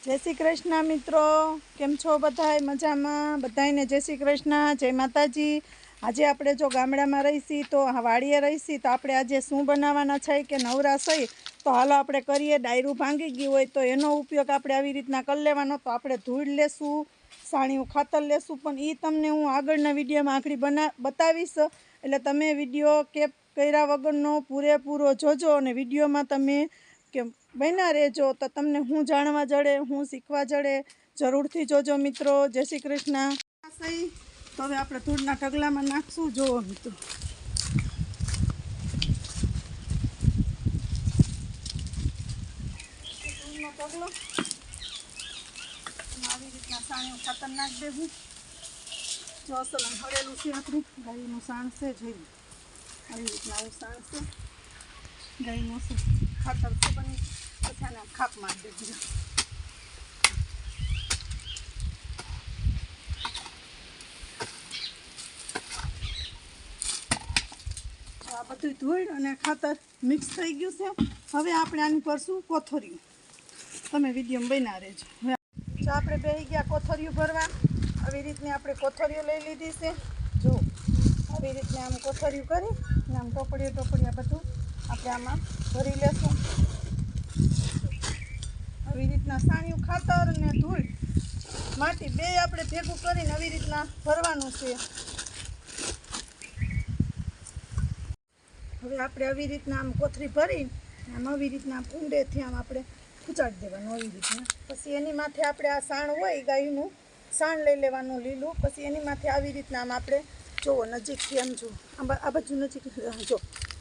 जय श्री कृष्ण मित्रों, केम छो बधाय मजामां? बधायने जय श्री कृष्ण, जय माताजी। आजे आपणे जो गामडामां रहीशी तो वाड़ीए रहीशी तो आपणे आजे शुं बनाववाना छे के नवरा छई तो हालो आपणे करीए। डायरू भांगी गयुं होय तो एनो उपयोग आपणे आवी रीतना कर लेवानो। तो आपणे धूळ लेशुं, साणियुं खातर लेशुं, पण ई तमने हूँ आगळना विडियोमां आखरी बतावीश। एटले तमे विडियो केप कर्या वगरनो पूरेपूरो जोजो अने विडियोमां तमे के बन्या रहेजो तो तमने हूँ जाणवा जड़े, हूँ शीखवा जड़े। जरूरथी जोजो मित्रों। जय श्री कृष्ण। सही तो हवे आपणे धूळना ढगलामां नाखशुं। जोवो मित्रों, धूळनो ढगलो આવી રીતના સાણિયું ખાતર નાખી દેવું। જો અસલ હળેલું છે આપણું ગાયનું સાણ છે, જોઈ આવી રીતના આવું સાણ છે ગાયનું ખાતર છે બની પછી આને ખાપ મારી દેવું। આ બધું ધોઈ અને ખાતર મિક્સ થઈ ગયું છે। હવે આપણે આની કરશું કોથળીયું। તમે વિડીયોમાં બન્યા રહેજો। જો આપણે બેસી ગયા કોથળીયું ભરવા। આવી રીતની આપણે કોથળીઓ લઈ લીધી છે। જો આવી રીતના આમ કોથળીયું કરી અને આમ ટોપડિયા બધું આપણે આમાં ભરી લેશું। આવી રીતના સાણિયું ખાતર અને ધૂળ માટી બે આપણે ભેગું કરીને આવી રીતના ભરવાનું છે। હવે આપણે આવી રીતના આમ કોથળી ભરી આમ આવી રીતના ઊંડેથી આમ આપણે ખૂંચાડી દેવાનું આવી રીતના। પછી એની માથે આપણે આ સાણ હોય ગાયનું સાણ લઈ લેવાનું લીલું। પછી એની માથે આવી રીતના આમ આપણે જોવો નજીકથી આમ જો આ બાજુ નજીક જો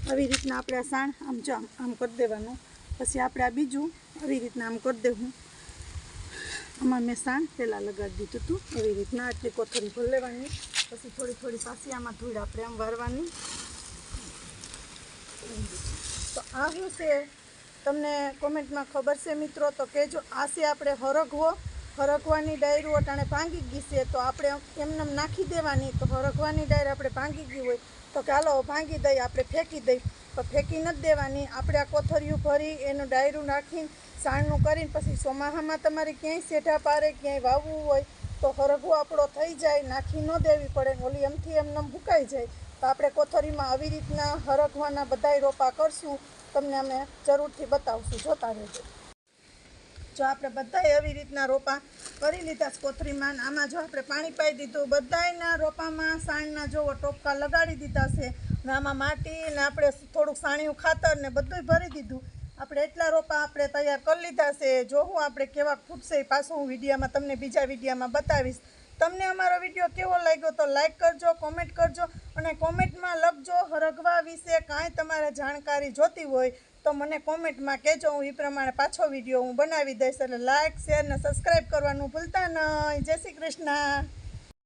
આવી રીતના આપણે આ સાણ આમ જો આમ કરી દેવાનું। પછી આપણે આ બીજું આવી રીતના આમ કરી દેવું। આમાં મેં સાણ પહેલાં લગાડી દીધું હતું। એવી રીતના આટલી કોથળી ભરી લેવાની। પછી થોડી પાછી આમાં ધૂળ આપણે આમ વારવાની। તો આ શું છે તમને કોમેન્ટમાં ખબર છે મિત્રો તો કહેજો। આ છે આપણે હરગવાની ડાયરું અટાણે ભાંગી ગઈ છે તો આપણે એમને નાખી દેવાની। તો હરગવાની ડાયર આપણે ભાંગી ગઈ હોય તો કે હાલો ભાંગી દઈએ, આપણે ફેંકી દઈએ તો ફેંકી નથી દેવાની। આપણે આ કોથળિયું ભરી એનું ડાયરું નાખીને સાણનું કરીને પછી ચોમાસામાં તમારે ક્યાંય સેઢા પારે ક્યાંય વાવવું હોય તો હરગવો આપણો થઈ જાય, નાખી ન દેવી પડે, ઓલી એમથી એમને હુકાઈ જાય। તો આપણે કોથળીમાં આવી રીતના હરગવાના બધાય રોપા કરશું। તમને અમે જરૂરથી બતાવશું, જોતા રહેજો। જો આપણે બધાય આવી રીતના રોપા કરી લીધા કોથળીમાં। આમાં જો આપણે પાણી પાઈ દીધું, બધાયના રોપામાં સાણના જોવો ટોપકા લગાડી દીધા છે ને આમાં માટી ને આપણે થોડુંક સાણિયું ખાતર ને બધુંય ભરી દીધું। આપણે એટલા રોપા આપણે તૈયાર કરી લીધા છે। જો હું આપણે કેવા ફૂટશે પાછું હું વિડીયોમાં તમને બીજા વિડીયોમાં બતાવીશ। તમને અમારો વિડીયો કેવો લાગ્યો તો લાઈક કરજો, કોમેન્ટ કરજો અને કોમેન્ટમાં લખજો હરગવા વિશે કાંઈ તમારે જાણકારી જોતી હોય તો મને કોમેન્ટમાં કહેજો। હું એ પ્રમાણે પાછો વિડીયો હું બનાવી દઈશ। એટલે લાઈક, શેર ને સબસ્ક્રાઈબ કરવાનું ભૂલતા નહીં। જય શ્રી કૃષ્ણ।